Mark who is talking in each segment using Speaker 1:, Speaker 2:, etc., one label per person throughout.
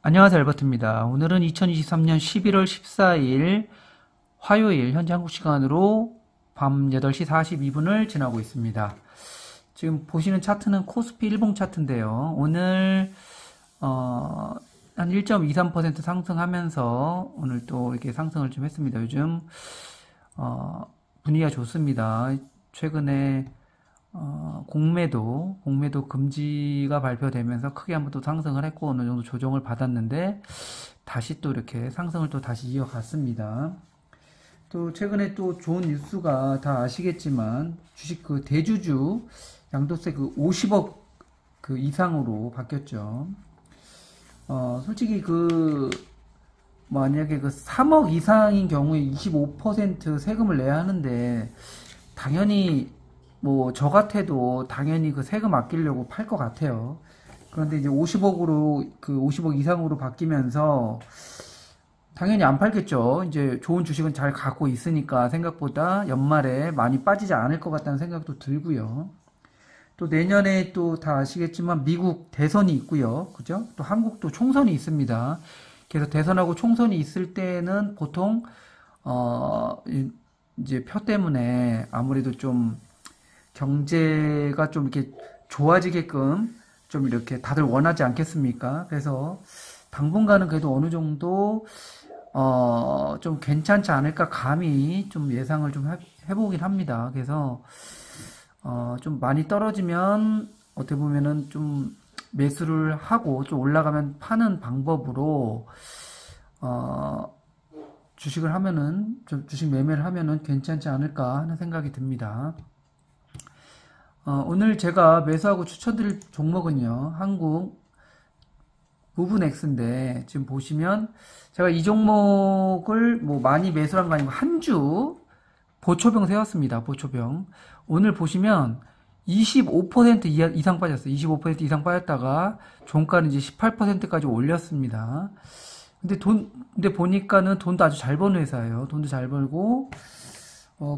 Speaker 1: 안녕하세요, 알버트입니다. 오늘은 2023년 11월 14일 화요일 현재 한국 시간으로 밤 8시 42분을 지나고 있습니다. 지금 보시는 차트는 코스피 일봉 차트인데요. 오늘 한 1.23% 상승하면서 오늘 또 이렇게 상승을 좀 했습니다. 요즘 분위기가 좋습니다. 최근에 공매도 금지가 발표되면서 크게 한번 또 상승을 했고 어느 정도 조정을 받았는데 다시 또 이렇게 상승을 또 다시 이어갔습니다. 또 최근에 또 좋은 뉴스가 다 아시겠지만 주식 그 대주주 양도세 그 50억 그 이상으로 바뀌었죠. 솔직히 그 만약에 그 3억 이상인 경우에 25% 세금을 내야 하는데 당연히 뭐 저 같아도 당연히 그 세금 아끼려고 팔 것 같아요. 그런데 이제 50억으로 그 50억 이상으로 바뀌면서 당연히 안 팔겠죠. 이제 좋은 주식은 잘 갖고 있으니까 생각보다 연말에 많이 빠지지 않을 것 같다는 생각도 들고요. 또 내년에 또 다 아시겠지만 미국 대선이 있고요. 그죠? 또 한국도 총선이 있습니다. 그래서 대선하고 총선이 있을 때는 보통 이제 표 때문에 아무래도 좀 경제가 좀 이렇게 좋아지게끔 좀 이렇게 다들 원하지 않겠습니까? 그래서 당분간은 그래도 어느 정도 좀 괜찮지 않을까 감히 좀 예상을 좀 해보긴 합니다. 그래서 좀 많이 떨어지면 어떻게 보면은 좀 매수를 하고 좀 올라가면 파는 방법으로 주식을 하면은 좀 주식 매매를 하면은 괜찮지 않을까 하는 생각이 듭니다. 오늘 제가 매수하고 추천드릴 종목은요, 한국 무브넥스인데, 지금 보시면, 제가 이 종목을 뭐 많이 매수한 거 아니고, 한 주 보초병 세웠습니다, 보초병. 오늘 보시면, 25% 이상 빠졌어요. 25% 이상 빠졌다가, 종가는 이제 18%까지 올렸습니다. 근데 보니까는 돈도 아주 잘 버는 회사예요. 돈도 잘 벌고,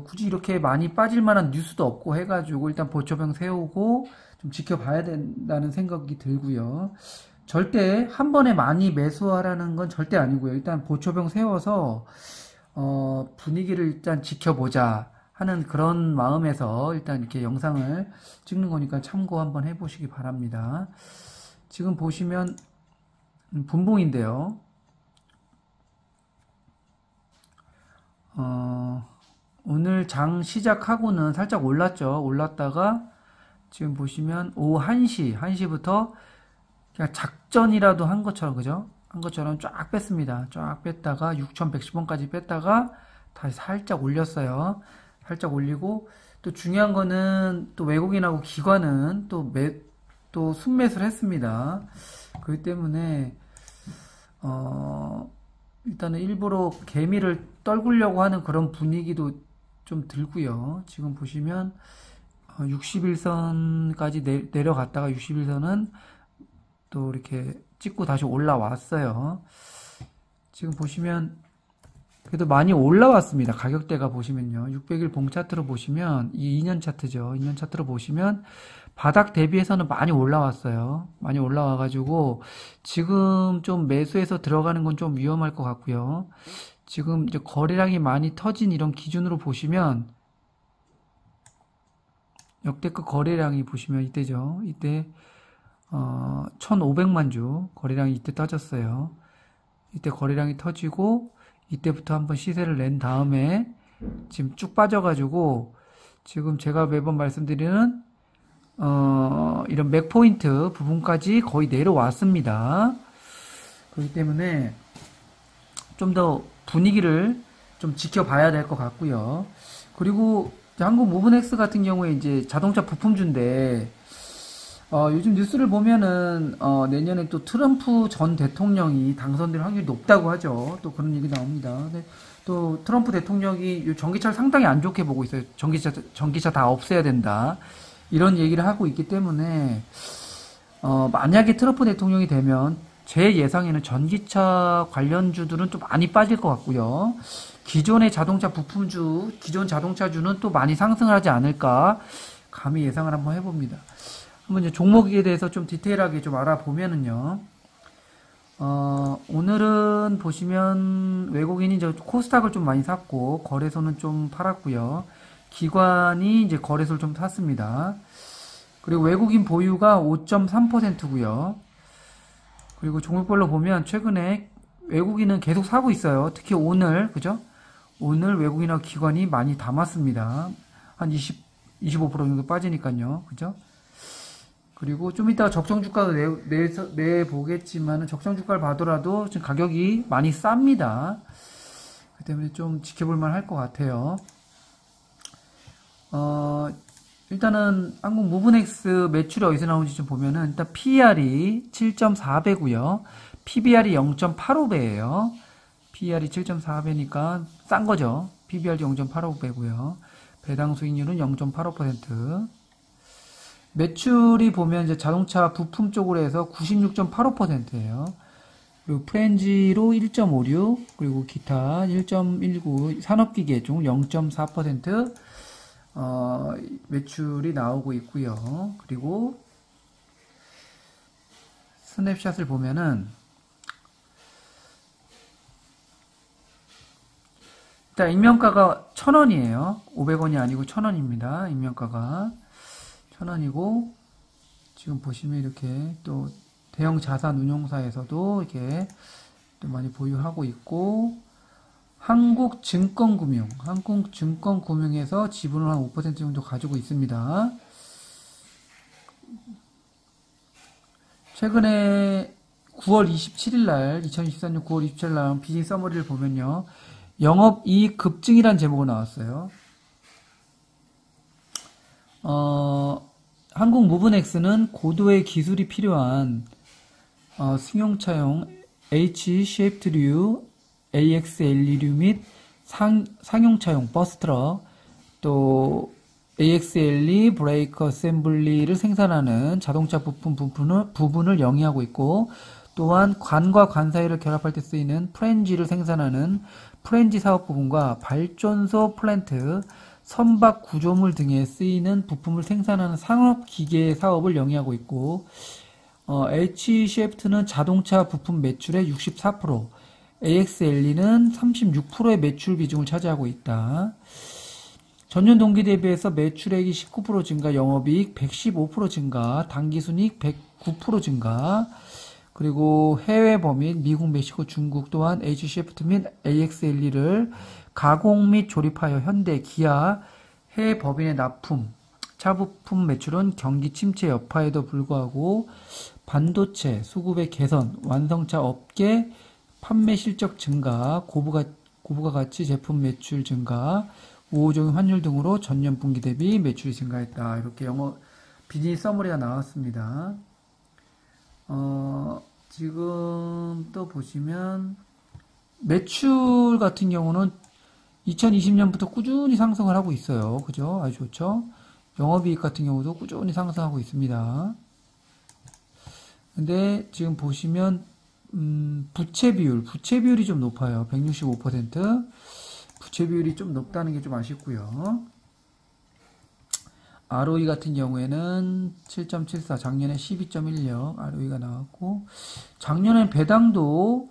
Speaker 1: 굳이 이렇게 많이 빠질 만한 뉴스도 없고 해가지고 일단 보초병 세우고 좀 지켜봐야 된다는 생각이 들고요. 절대 한 번에 많이 매수하라는 건 절대 아니고요. 일단 보초병 세워서 분위기를 일단 지켜보자 하는 그런 마음에서 일단 이렇게 영상을 찍는 거니까 참고 한번 해보시기 바랍니다. 지금 보시면 분봉인데요. 오늘 장 시작하고는 살짝 올랐죠. 올랐다가 지금 보시면 오후 1시부터 그냥 작전이라도 한 것처럼, 그죠? 한 것처럼 쫙 뺐습니다. 쫙 뺐다가 6,110원까지 뺐다가 다시 살짝 올렸어요. 살짝 올리고 또 중요한 거는 또 외국인하고 기관은 또 순매수를 했습니다. 그렇기 때문에 일단은 일부러 개미를 떨구려고 하는 그런 분위기도 좀 들고요. 지금 보시면 61선까지 내려갔다가 61선은 또 이렇게 찍고 다시 올라왔어요. 지금 보시면 그래도 많이 올라왔습니다. 가격대가 보시면요. 600일 봉 차트로 보시면 이 2년 차트죠. 2년 차트로 보시면 바닥 대비해서는 많이 올라왔어요. 많이 올라와가지고 지금 좀 매수해서 들어가는 건 좀 위험할 것 같고요. 지금 이제 거래량이 많이 터진 이런 기준으로 보시면 역대급 거래량이 보시면 이때죠. 이때 1,500만 주 거래량이 이때 터졌어요. 이때 거래량이 터지고 이때부터 한번 시세를 낸 다음에 지금 쭉 빠져가지고 지금 제가 매번 말씀드리는 이런 맥포인트 부분까지 거의 내려왔습니다. 그렇기 때문에 좀 더 분위기를 좀 지켜봐야 될 것 같고요. 그리고 한국 무브넥스 같은 경우에 이제 자동차 부품주인데 요즘 뉴스를 보면은 내년에 또 트럼프 전 대통령이 당선될 확률이 높다고 하죠. 또 그런 얘기 나옵니다. 근데 또 트럼프 대통령이 전기차를 상당히 안 좋게 보고 있어요. 전기차 다 없애야 된다. 이런 얘기를 하고 있기 때문에 만약에 트럼프 대통령이 되면 제 예상에는 전기차 관련주들은 좀 많이 빠질 것 같고요. 기존의 자동차 부품주, 기존 자동차주는 또 많이 상승을 하지 않을까 감히 예상을 한번 해봅니다. 한번 이제 종목에 대해서 좀 디테일하게 좀 알아보면은요. 오늘은 보시면 외국인이 이제 코스닥을 좀 많이 샀고, 거래소는 좀 팔았고요. 기관이 이제 거래소를 좀 샀습니다. 그리고 외국인 보유가 5.3%고요. 그리고 종목별로 보면 최근에 외국인은 계속 사고 있어요. 특히 오늘, 그죠? 오늘 외국인하고 기관이 많이 담았습니다. 한 25% 정도 빠지니까요. 그죠? 그리고 좀 이따 적정 주가도 내보겠지만 적정 주가를 봐더라도 지금 가격이 많이 쌉니다. 그 때문에 좀 지켜볼만 할 것 같아요. 일단은 한국 무브넥스 매출이 어디서 나오는지 좀 보면은 일단 PER이 7.4배고요. PBR이 0.85배예요. PER이 7.4배니까 싼 거죠. PBR이 0.85배고요. 배당 수익률은 0.85%. 매출이 보면 이제 자동차 부품 쪽으로 해서 96.85%예요. 그리고 프렌지로 1.56, 그리고 기타 1.19, 산업기계 중 0.4%, 매출이 나오고 있고요. 그리고 스냅샷을 보면은 일단 임명가가 1,000원이에요. 500원이 아니고 1,000원입니다. 임명가가 1,000원이고 지금 보시면 이렇게 또 대형 자산 운용사에서도 이렇게 또 많이 보유하고 있고 한국증권금융에서 지분을 한 5% 정도 가지고 있습니다. 최근에 9월 27일 날, 2024년 9월 27일 날 비즈니스 서머리를 보면요. 영업이익 급증이란 제목으로 나왔어요. 한국 무브넥스는 고도의 기술이 필요한 승용차용 H-쉐이프트류, AXL류 및 상용차용 버스트럭, 또 AXLE 브레이크 어셈블리를 생산하는 자동차 부분을 영위하고 있고, 또한 관과 관 사이를 결합할 때 쓰이는 프렌지를 생산하는 프렌지 사업 부분과 발전소 플랜트, 선박 구조물 등에 쓰이는 부품을 생산하는 산업기계 사업을 영위하고 있고, H-쉐프트는 자동차 부품 매출의 64%, AXLE는 36%의 매출 비중을 차지하고 있다. 전년 동기 대비해서 매출액이 19% 증가, 영업이익 115% 증가, 당기순이익 109% 증가, 그리고 해외 범위 미국, 멕시코, 중국 또한 H-쉐프트 및 AXLE를 가공 및 조립하여 현대, 기아, 해외 법인의 납품, 차부품 매출은 경기 침체 여파에도 불구하고 반도체, 수급의 개선, 완성차 업계 판매 실적 증가, 고부가 가치 제품 매출 증가, 우호적인 환율 등으로 전년 분기 대비 매출이 증가했다. 이렇게 비즈니스 서머리가 나왔습니다. 지금 또 보시면 매출 같은 경우는 2020년부터 꾸준히 상승을 하고 있어요. 그죠? 아주 좋죠? 영업이익 같은 경우도 꾸준히 상승하고 있습니다. 근데 지금 보시면 부채 비율이 좀 높아요. 165%. 부채 비율이 좀 높다는 게 좀 아쉽고요. ROE 같은 경우에는 7.74, 작년에 12.16 ROE가 나왔고, 작년에 배당도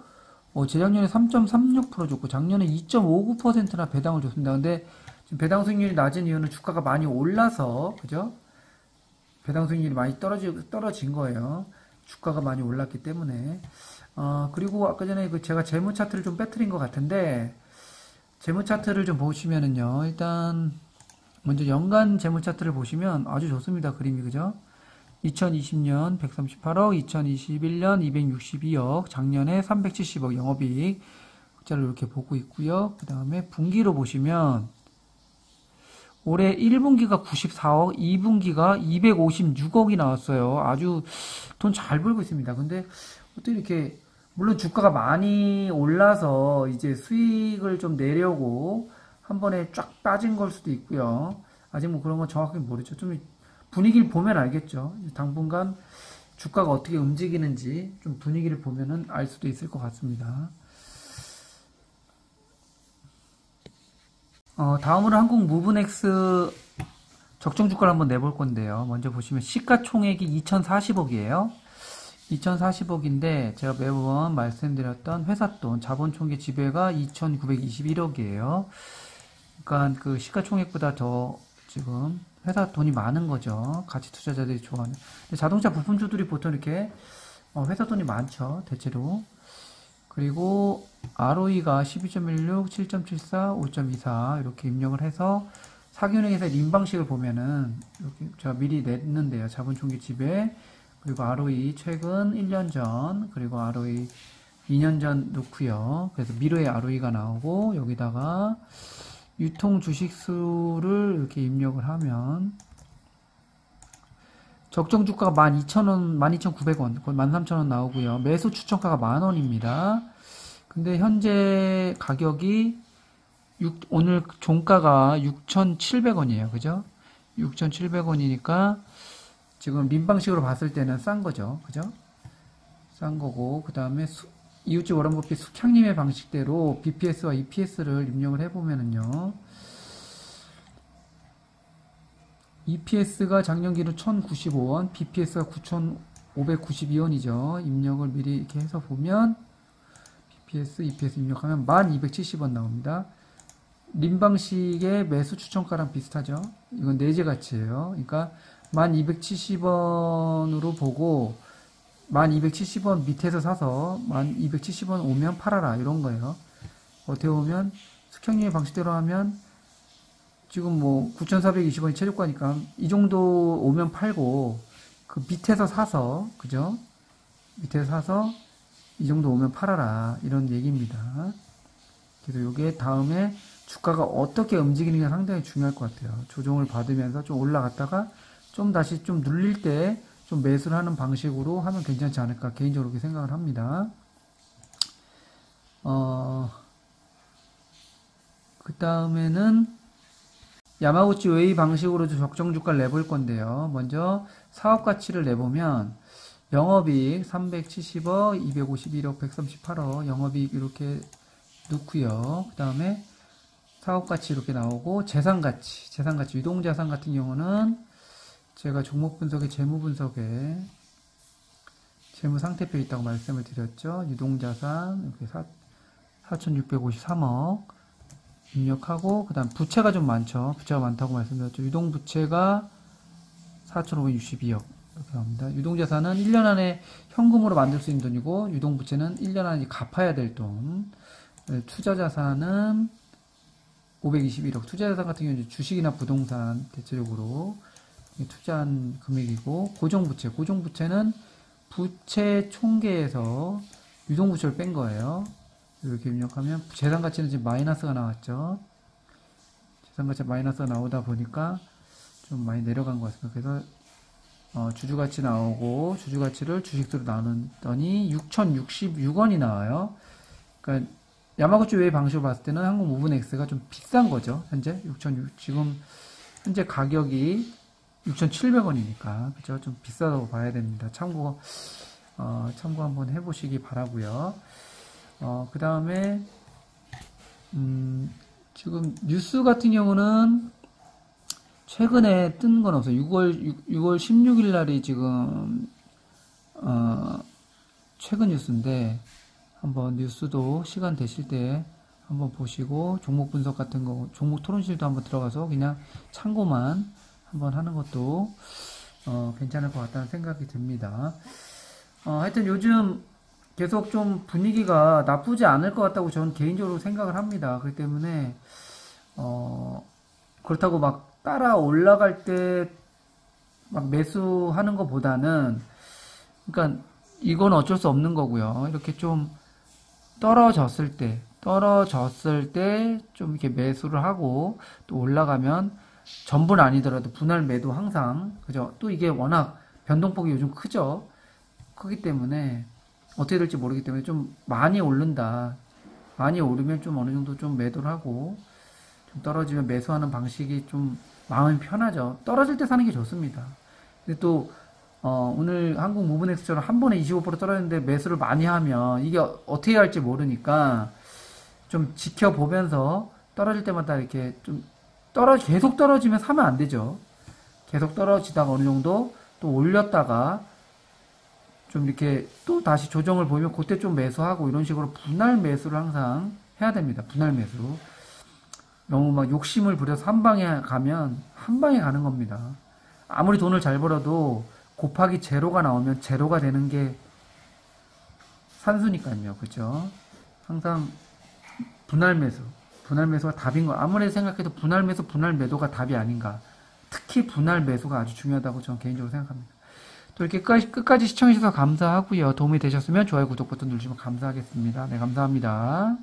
Speaker 1: 재작년에 3.36% 줬고 작년에 2.59%나 배당을 줬습니다. 근데 지금 배당 수익률이 낮은 이유는 주가가 많이 올라서, 그죠? 배당 수익률이 많이 떨어진 거예요. 주가가 많이 올랐기 때문에. 그리고 아까 전에 제가 재무 차트를 좀 빼뜨린 것 같은데, 재무 차트를 좀 보시면은요, 일단 먼저 연간 재무 차트를 보시면 아주 좋습니다. 그림이, 그죠? 2020년 138억, 2021년 262억, 작년에 370억 영업이익 흑자를 이렇게 보고 있고요. 그 다음에 분기로 보시면 올해 1분기가 94억, 2분기가 256억이 나왔어요. 아주 돈 잘 벌고 있습니다. 근데 어떻게 이렇게, 물론 주가가 많이 올라서 이제 수익을 좀 내려고 한 번에 쫙 빠진 걸 수도 있고요. 아직 뭐 그런 건 정확하게 모르죠. 좀 분위기를 보면 알겠죠. 당분간 주가가 어떻게 움직이는지 좀 분위기를 보면은 알 수도 있을 것 같습니다. 다음으로 한국 무브넥스 적정 주가를 한번 내볼 건데요. 먼저 보시면 시가총액이 2,040억이에요. 2040억인데 제가 매번 말씀드렸던 회사돈 자본총계 지배가 2,921억이에요. 그러니까 그 시가총액보다 더 지금 회사 돈이 많은 거죠. 가치 투자자들이 좋아하는. 근데 자동차 부품주들이 보통 이렇게 회사 돈이 많죠. 대체로. 그리고 ROE가 12.16, 7.74, 5.24 이렇게 입력을 해서 사기은행에서 린 방식을 보면은 이렇게 제가 미리 냈는데요. 자본총계 지배 그리고 ROE 최근 1년 전 그리고 ROE 2년 전 넣고요. 그래서 미래의 ROE가 나오고 여기다가 유통 주식수를 이렇게 입력을 하면 적정 주가가 12,000원, 12,900원, 거의 13,000원 나오고요. 매수 추천가가 10,000원입니다. 근데 현재 가격이 오늘 종가가 6,700원이에요. 그죠? 6,700원이니까 지금 민방식으로 봤을 때는 싼 거죠. 그죠? 싼 거고 그 다음에 이웃집 워런 버핏 숙향님의 방식대로 BPS와 EPS를 입력을 해보면은요. EPS가 작년 기준 1,095원, BPS가 9,592원이죠. 입력을 미리 이렇게 해서 보면 BPS, EPS 입력하면 1,270원 나옵니다. 린 방식의 매수 추천가랑 비슷하죠. 이건 내재 가치예요. 그러니까 1,270원으로 보고 1,270원 밑에서 사서 1,270원 오면 팔아라 이런 거예요. 어떻게 보면 숙형님의 방식대로 하면 지금 뭐 9,420원이 최저가니까 이 정도 오면 팔고 그 밑에서 사서 그죠? 밑에서 사서 이 정도 오면 팔아라 이런 얘기입니다. 그래서 이게 다음에 주가가 어떻게 움직이는가 상당히 중요할 것 같아요. 조정을 받으면서 좀 올라갔다가 좀 다시 좀 눌릴 때 좀 매수를 하는 방식으로 하면 괜찮지 않을까 개인적으로 그렇게 생각을 합니다. 그 다음에는 야마구치 웨이 방식으로 적정 주가를 내볼 건데요. 먼저 사업 가치를 내보면 영업이익 370억, 251억, 138억 영업이익 이렇게 넣고요. 그 다음에 사업 가치 이렇게 나오고 재산 가치 유동자산 같은 경우는 제가 종목 분석에 재무 분석에 재무 상태표 있다고 말씀을 드렸죠. 유동자산 이렇게 4,653억 입력하고 그 다음 부채가 좀 많죠. 부채가 많다고 말씀드렸죠. 유동부채가 4,562억 이렇게 나옵니다. 유동자산은 1년 안에 현금으로 만들 수 있는 돈이고 유동부채는 1년 안에 갚아야 될 돈. 투자자산은 521억. 투자자산 같은 경우는 주식이나 부동산 대체적으로 투자한 금액이고 고정부채는 부채 총계에서 유동부채를 뺀 거예요. 이렇게 입력하면 재산가치는 지금 마이너스가 나왔죠. 재산가치가 마이너스가 나오다 보니까 좀 많이 내려간 것 같습니다. 그래서 주주가치 나오고 주주가치를 주식수로 나눴더니 6,066원이 나와요. 그러니까 야마구치 웨이 방식으로 봤을 때는 한국 무브넥스가 좀 비싼 거죠. 현재 지금 현재 가격이 6,700원이니까 그죠? 좀 비싸다고 봐야 됩니다. 참고 한번 해보시기 바라고요. 그 다음에 지금 뉴스 같은 경우는 최근에 뜬 건 없어요. 6월 16일 날이 지금 최근 뉴스인데 한번 뉴스도 시간 되실 때 한번 보시고 종목 분석 같은 거 종목 토론실도 한번 들어가서 그냥 참고만 한번 하는 것도 괜찮을 것 같다는 생각이 듭니다. 하여튼 요즘 계속 좀 분위기가 나쁘지 않을 것 같다고 저는 개인적으로 생각을 합니다. 그렇기 때문에 그렇다고 막 따라 올라갈 때 막 매수하는 것보다는 그러니까 이건 어쩔 수 없는 거고요. 이렇게 좀 떨어졌을 때 좀 이렇게 매수를 하고 또 올라가면 전부는 아니더라도 분할 매도 항상 그죠? 또 이게 워낙 변동폭이 요즘 크죠. 크기 때문에 어떻게 될지 모르기 때문에 좀 많이 오른다. 많이 오르면 좀 어느 정도 좀 매도를 하고 좀 떨어지면 매수하는 방식이 좀 마음이 편하죠. 떨어질 때 사는 게 좋습니다. 근데 또 오늘 한국 무브넥스처럼 한 번에 25% 떨어졌는데 매수를 많이 하면 이게 어떻게 할지 모르니까 좀 지켜보면서 떨어질 때마다 이렇게 좀 계속 떨어지면 사면 안 되죠. 계속 떨어지다가 어느 정도 또 올렸다가 좀 이렇게 또 다시 조정을 보이면 그때 좀 매수하고 이런 식으로 분할 매수를 항상 해야 됩니다. 분할 매수. 너무 막 욕심을 부려서 한 방에 가면 한 방에 가는 겁니다. 아무리 돈을 잘 벌어도 곱하기 제로가 나오면 제로가 되는 게 산수니까요. 그죠? 항상 분할 매수. 분할 매수가 답인 거. 아무리 생각해도 분할 매수, 분할 매도가 답이 아닌가. 특히 분할 매수가 아주 중요하다고 저는 개인적으로 생각합니다. 또 이렇게 끝까지 시청해주셔서 감사하고요. 도움이 되셨으면 좋아요, 구독 버튼 누르시면 감사하겠습니다. 네, 감사합니다.